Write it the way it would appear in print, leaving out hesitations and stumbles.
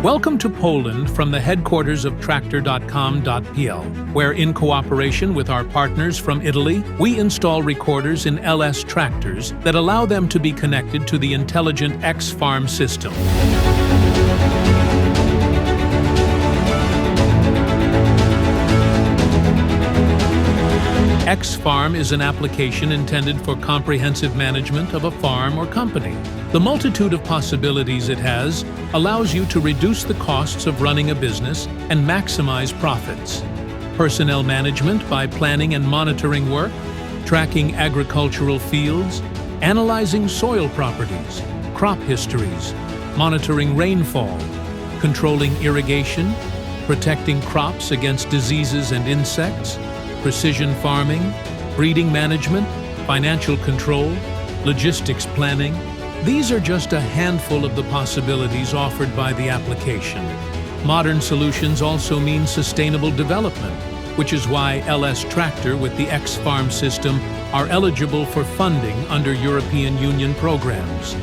Welcome to Poland from the headquarters of Tractor.com.pl, where in cooperation with our partners from Italy, we install recorders in LS tractors that allow them to be connected to the intelligent XFARM system. XFARM is an application intended for comprehensive management of a farm or company. The multitude of possibilities it has allows you to reduce the costs of running a business and maximize profits. Personnel management by planning and monitoring work, tracking agricultural fields, analyzing soil properties, crop histories, monitoring rainfall, controlling irrigation, protecting crops against diseases and insects, precision farming, breeding management, financial control, logistics planning. These are just a handful of the possibilities offered by the application. Modern solutions also mean sustainable development, which is why LS Tractor with the XFARM system are eligible for funding under European Union programs.